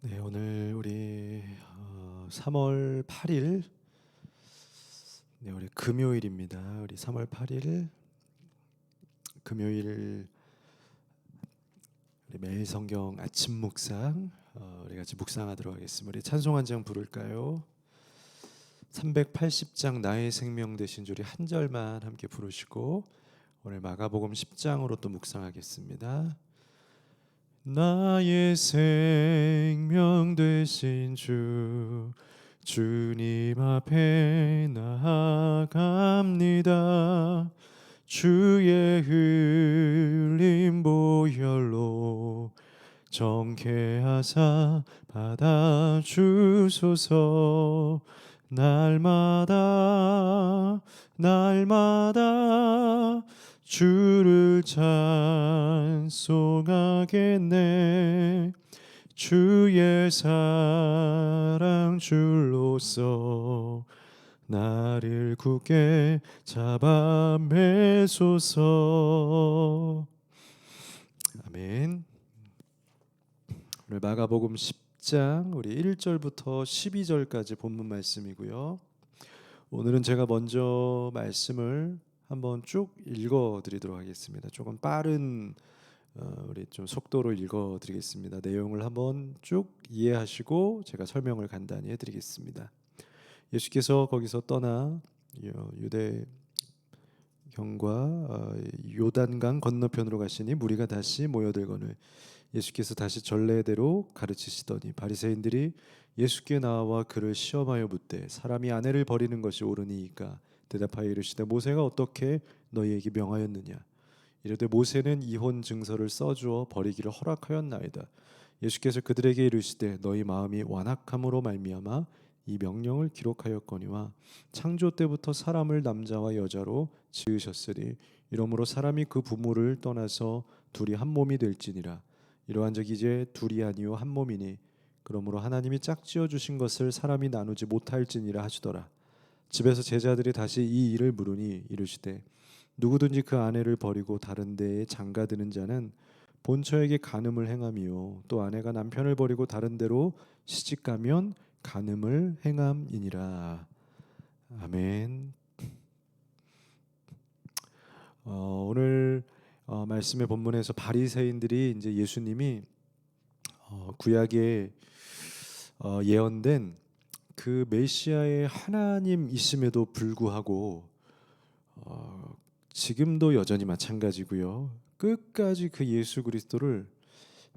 네, 오늘 우리 3월 8일, 네, 우리 금요일입니다. 우리 3월 8일 금요일 우리 매일 성경 아침 묵상 우리 같이 묵상하도록 하겠습니다. 우리 찬송 한 장 부를까요? 380장 나의 생명 되신 주리 한 절만 함께 부르시고 오늘 마가복음 10장으로 또 묵상하겠습니다. 나의 생명 되신 주 주님 앞에 나아갑니다. 주의 흘린 보혈로 정케하사 받아주소서. 날마다 주를 찬송하겠네. 주의 사랑 줄로서 나를 굳게 잡아 매소서. 아멘. 오늘 마가복음 10장 우리 1절부터 12절까지 본문 말씀이고요. 오늘은 제가 먼저 말씀을 한번 쭉 읽어드리도록 하겠습니다. 조금 빠른 우리 좀 속도로 읽어드리겠습니다. 내용을 한번 쭉 이해하시고 제가 설명을 간단히 해드리겠습니다. 예수께서 거기서 떠나 유대경과 요단강 건너편으로 가시니 무리가 다시 모여들거늘 예수께서 다시 전례대로 가르치시더니 바리새인들이 예수께 나와 그를 시험하여 묻되 사람이 아내를 버리는 것이 옳으니이까 대답하여 이르시되 모세가 어떻게 너희에게 명하였느냐. 이르되 모세는 이혼 증서를 써주어 버리기를 허락하였나이다. 예수께서 그들에게 이르시되 너희 마음이 완악함으로 말미암아 이 명령을 기록하였거니와 창조 때부터 사람을 남자와 여자로 지으셨으니 이러므로 사람이 그 부모를 떠나서 둘이 한 몸이 될지니라. 이러한즉 이제 둘이 아니요 한 몸이니 그러므로 하나님이 짝지어 주신 것을 사람이 나누지 못할지니라 하시더라. 집에서 제자들이 다시 이 일을 물으니 이르시되 누구든지 그 아내를 버리고 다른 데에 장가드는 자는 본처에게 간음을 행함이요 또 아내가 남편을 버리고 다른 데로 시집가면 간음을 행함이니라. 아멘. 오늘 말씀의 본문에서 바리새인들이 이제 예수님이 구약에 예언된 그 메시아의 하나님이심에도 불구하고 지금도 여전히 마찬가지고요. 끝까지 그 예수 그리스도를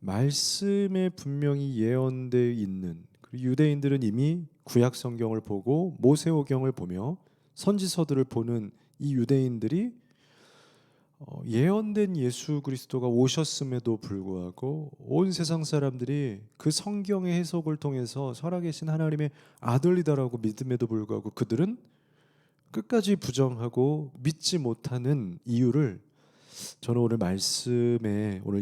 말씀에 분명히 예언되어 있는, 유대인들은 이미 구약 성경을 보고 모세오경을 보며 선지서들을 보는 이 유대인들이 예언된 예수 그리스도가 오셨음에도 불구하고 온 세상 사람들이 그 성경의 해석을 통해서 살아계신 하나님의 아들이다라고 믿음에도 불구하고 그들은 끝까지 부정하고 믿지 못하는 이유를 저는 오늘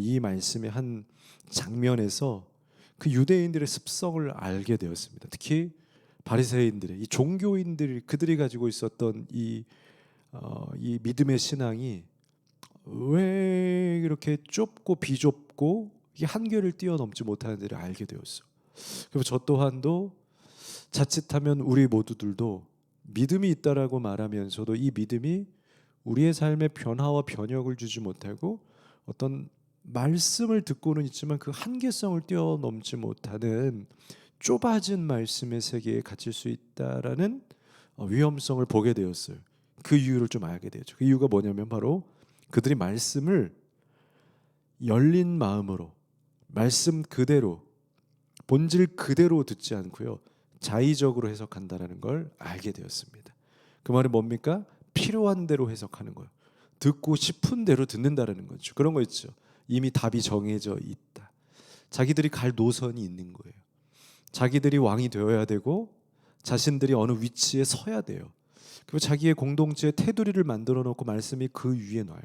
이 말씀의 한 장면에서 그 유대인들의 습성을 알게 되었습니다. 특히 바리새인들의 이 종교인들이 그들이 가지고 있었던 이 믿음의 신앙이 왜 이렇게 좁고 비좁고 이 한계를 뛰어넘지 못하는지를 알게 되었어요. 그리고 저 또한도 자칫하면 우리 모두들도 믿음이 있다라고 말하면서도 이 믿음이 우리의 삶에 변화와 변혁을 주지 못하고 어떤 말씀을 듣고는 있지만 그 한계성을 뛰어넘지 못하는 좁아진 말씀의 세계에 갇힐 수 있다라는 위험성을 보게 되었어요. 그 이유를 좀 알게 되죠. 그 이유가 뭐냐면 바로 그들이 말씀을 열린 마음으로 말씀 그대로 본질 그대로 듣지 않고요 자의적으로 해석한다라는 걸 알게 되었습니다. 그 말은 뭡니까? 필요한 대로 해석하는 거예요. 듣고 싶은 대로 듣는다라는 거죠. 그런 거 있죠. 이미 답이 정해져 있다. 자기들이 갈 노선이 있는 거예요. 자기들이 왕이 되어야 되고 자신들이 어느 위치에 서야 돼요. 그리고 자기의 공동체의 테두리를 만들어 놓고 말씀이 그 위에 놔요.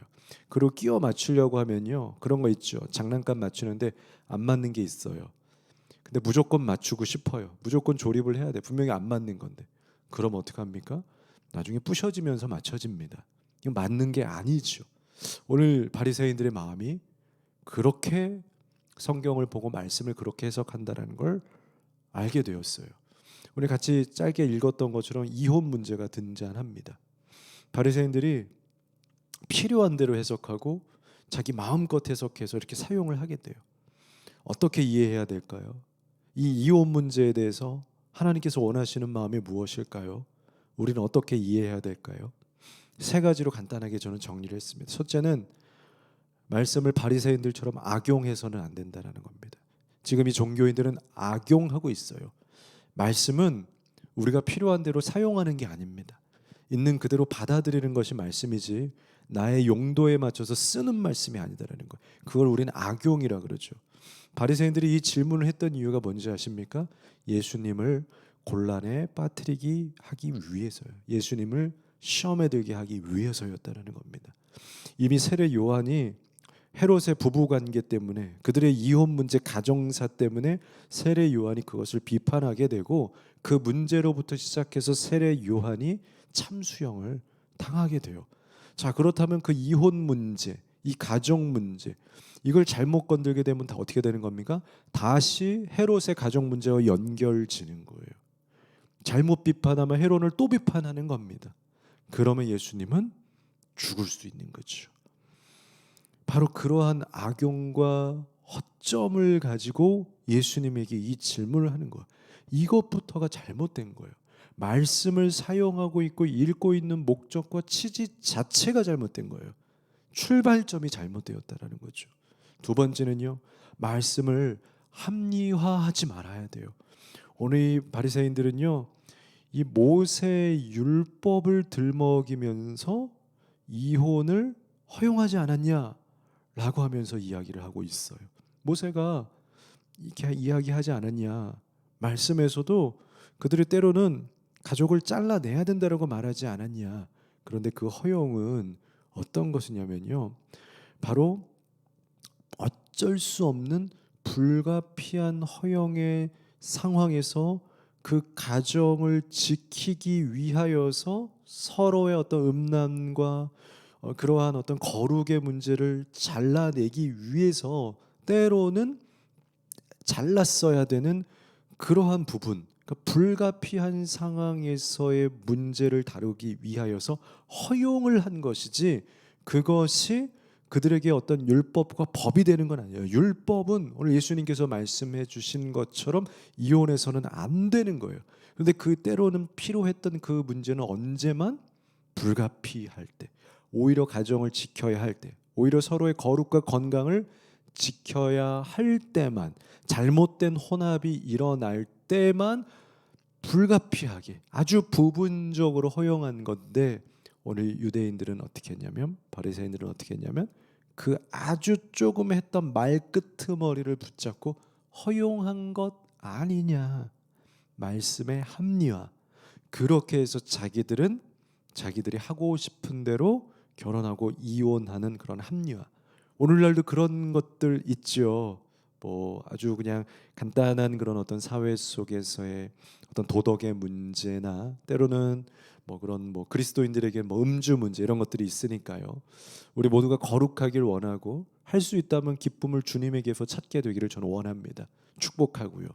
그리고 끼워 맞추려고 하면요 그런 거 있죠. 장난감 맞추는데 안 맞는 게 있어요. 근데 무조건 맞추고 싶어요. 무조건 조립을 해야 돼. 분명히 안 맞는 건데. 그럼 어떡합니까? 나중에 부셔지면서 맞춰집니다. 이거 맞는 게 아니죠. 오늘 바리새인들의 마음이 그렇게 성경을 보고 말씀을 그렇게 해석한다는 걸 알게 되었어요. 우리 같이 짧게 읽었던 것처럼 이혼 문제가 등장합니다. 바리새인들이 필요한 대로 해석하고 자기 마음껏 해석해서 이렇게 사용을 하게 돼요. 어떻게 이해해야 될까요? 이 이혼 문제에 대해서 하나님께서 원하시는 마음이 무엇일까요? 우리는 어떻게 이해해야 될까요? 세 가지로 간단하게 저는 정리를 했습니다. 첫째는 말씀을 바리새인들처럼 악용해서는 안 된다는 겁니다. 지금 이 종교인들은 악용하고 있어요. 말씀은 우리가 필요한 대로 사용하는 게 아닙니다. 있는 그대로 받아들이는 것이 말씀이지 나의 용도에 맞춰서 쓰는 말씀이 아니다라는 거예요. 그걸 우리는 악용이라 그러죠. 바리새인들이 이 질문을 했던 이유가 뭔지 아십니까? 예수님을 곤란에 빠뜨리기 하기 위해서요. 예수님을 시험에 들게 하기 위해서였다는 겁니다. 이미 세례 요한이 헤롯의 부부관계 때문에 그들의 이혼 문제 가정사 때문에 세례 요한이 그것을 비판하게 되고 그 문제로부터 시작해서 세례 요한이 참수형을 당하게 돼요. 자, 그렇다면 그 이혼 문제, 이 가정 문제 이걸 잘못 건들게 되면 다 어떻게 되는 겁니까? 다시 헤롯의 가정 문제와 연결지는 거예요. 잘못 비판하면 헤롯을 또 비판하는 겁니다. 그러면 예수님은 죽을 수 있는 거죠. 바로 그러한 악용과 허점을 가지고 예수님에게 이 질문을 하는 거예요. 이것부터가 잘못된 거예요. 말씀을 사용하고 있고 읽고 있는 목적과 취지 자체가 잘못된 거예요. 출발점이 잘못되었다라는 거죠. 두 번째는요, 말씀을 합리화하지 말아야 돼요. 오늘 이 바리새인들은요, 이 모세 율법을 들먹이면서 이혼을 허용하지 않았냐라고 하면서 이야기를 하고 있어요. 모세가 이렇게 이야기하지 않았냐? 말씀에서도 그들이 때로는 가족을 잘라내야 된다라고 말하지 않았냐? 그런데 그 허용은 어떤 것이냐면요, 바로 어쩔 수 없는 불가피한 허용의 상황에서 그 가정을 지키기 위하여서 서로의 어떤 음란과 그러한 어떤 거룩의 문제를 잘라내기 위해서 때로는 잘랐어야 되는 그러한 부분, 그러니까 불가피한 상황에서의 문제를 다루기 위하여서 허용을 한 것이지 그것이 그들에게 어떤 율법과 법이 되는 건 아니에요. 율법은 오늘 예수님께서 말씀해 주신 것처럼 이혼해서는 안 되는 거예요. 그런데 그 때로는 필요했던 그 문제는 언제만? 불가피할 때, 오히려 가정을 지켜야 할 때, 오히려 서로의 거룩과 건강을 지켜야 할 때만, 잘못된 혼합이 일어날 때만 불가피하게 아주 부분적으로 허용한 건데, 오늘 유대인들은 어떻게 했냐면, 바리새인들은 어떻게 했냐면 그 아주 조금 했던 말끄트머리를 붙잡고 허용한 것 아니냐, 말씀의 합리화, 그렇게 해서 자기들이 하고 싶은 대로 결혼하고 이혼하는 그런 합리화. 오늘날도 그런 것들 있죠. 뭐 아주 그냥 간단한 그런 어떤 사회 속에서의 어떤 도덕의 문제나 때로는 뭐 그런 뭐 그리스도인들에게 뭐 음주 문제 이런 것들이 있으니까요. 우리 모두가 거룩하길 원하고 할 수 있다면 기쁨을 주님에게서 찾게 되기를 저는 원합니다. 축복하고요.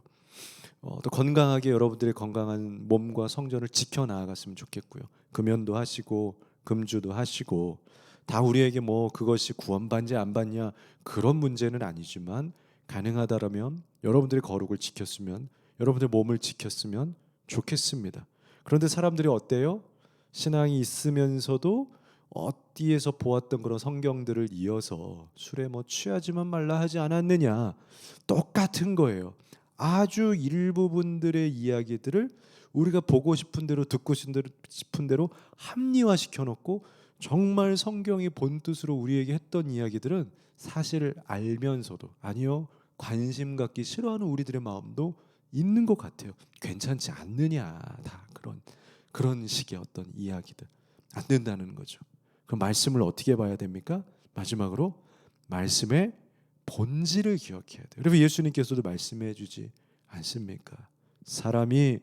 또 건강하게 여러분들의 건강한 몸과 성전을 지켜 나아갔으면 좋겠고요. 금연도 하시고 금주도 하시고 다 우리에게 뭐 그것이 구원받지 안 받냐 그런 문제는 아니지만 가능하다라면 여러분들의 거룩을 지켰으면, 여러분들의 몸을 지켰으면 좋겠습니다. 그런데 사람들이 어때요? 신앙이 있으면서도 어디에서 보았던 그런 성경들을 이어서 술에 뭐 취하지만 말라 하지 않았느냐, 똑같은 거예요. 아주 일부분들의 이야기들을 우리가 보고 싶은 대로 듣고 싶은 대로 합리화시켜 놓고 정말 성경이 본 뜻으로 우리에게 했던 이야기들은 사실을 알면서도 아니요, 관심 갖기 싫어하는 우리들의 마음도 있는 것 같아요. 괜찮지 않느냐, 다 그런 식의 어떤 이야기들 안 된다는 거죠. 그럼 말씀을 어떻게 봐야 됩니까? 마지막으로 말씀의 본질을 기억해야 돼요. 여러분, 예수님께서도 말씀해 주지 않습니까? 사람이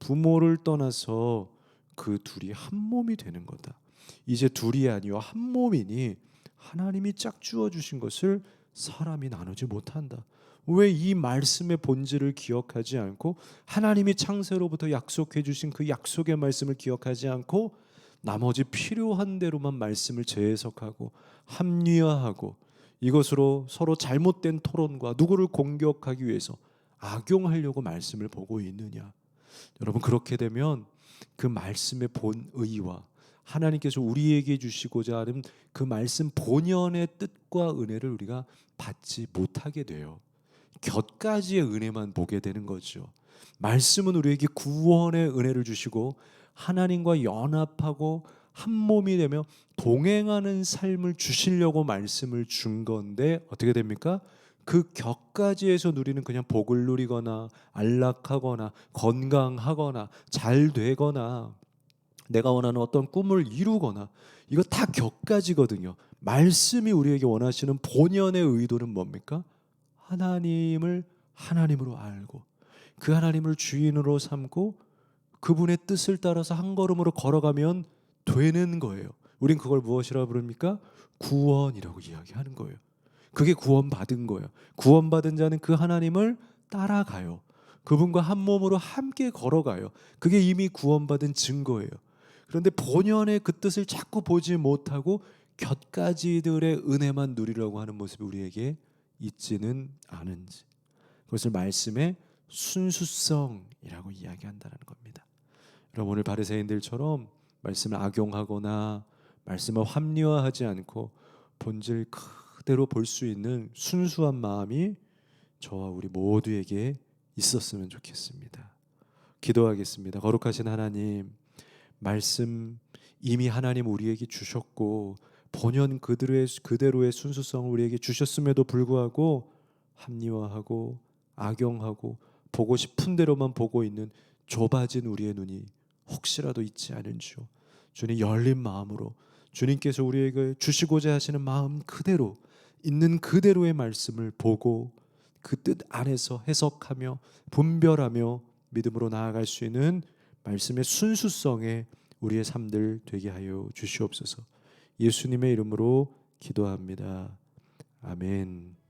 부모를 떠나서 그 둘이 한 몸이 되는 거다. 이제 둘이 아니요 한 몸이니 하나님이 짝주어 주신 것을 사람이 나누지 못한다. 왜 이 말씀의 본질을 기억하지 않고 하나님이 창세로부터 약속해 주신 그 약속의 말씀을 기억하지 않고 나머지 필요한 대로만 말씀을 재해석하고 합리화하고 이것으로 서로 잘못된 토론과 누구를 공격하기 위해서 악용하려고 말씀을 보고 있느냐? 여러분, 그렇게 되면 그 말씀의 본의와 하나님께서 우리에게 주시고자 하는 그 말씀 본연의 뜻과 은혜를 우리가 받지 못하게 돼요. 곁가지의 은혜만 보게 되는 거죠. 말씀은 우리에게 구원의 은혜를 주시고 하나님과 연합하고 한 몸이 되며 동행하는 삶을 주시려고 말씀을 준 건데 어떻게 됩니까? 그 격가지에서 누리는 그냥 복을 누리거나 안락하거나 건강하거나 잘 되거나 내가 원하는 어떤 꿈을 이루거나 이거 다 격가지거든요. 말씀이 우리에게 원하시는 본연의 의도는 뭡니까? 하나님을 하나님으로 알고 그 하나님을 주인으로 삼고 그분의 뜻을 따라서 한 걸음으로 걸어가면 되는 거예요. 우린 그걸 무엇이라고 부릅니까? 구원이라고 이야기하는 거예요. 그게 구원받은 거예요. 구원받은 자는 그 하나님을 따라가요. 그분과 한 몸으로 함께 걸어가요. 그게 이미 구원받은 증거예요. 그런데 본연의 그 뜻을 자꾸 보지 못하고 곁가지들의 은혜만 누리려고 하는 모습이 우리에게 있지는 않은지, 그것을 말씀의 순수성이라고 이야기한다는 겁니다. 여러분, 오늘 바리새인들처럼 말씀을 악용하거나 말씀을 합리화하지 않고 본질 그대로 볼 수 있는 순수한 마음이 저와 우리 모두에게 있었으면 좋겠습니다. 기도하겠습니다. 거룩하신 하나님, 말씀 이미 하나님 우리에게 주셨고 본연 그대로의 순수성을 우리에게 주셨음에도 불구하고 합리화하고 악용하고 보고 싶은 대로만 보고 있는 좁아진 우리의 눈이 혹시라도 있지 않은지요. 주님, 열린 마음으로 주님께서 우리에게 주시고자 하시는 마음 그대로 있는 그대로의 말씀을 보고 그 뜻 안에서 해석하며 분별하며 믿음으로 나아갈 수 있는 말씀의 순수성에 우리의 삶들 되게 하여 주시옵소서. 예수님의 이름으로 기도합니다. 아멘.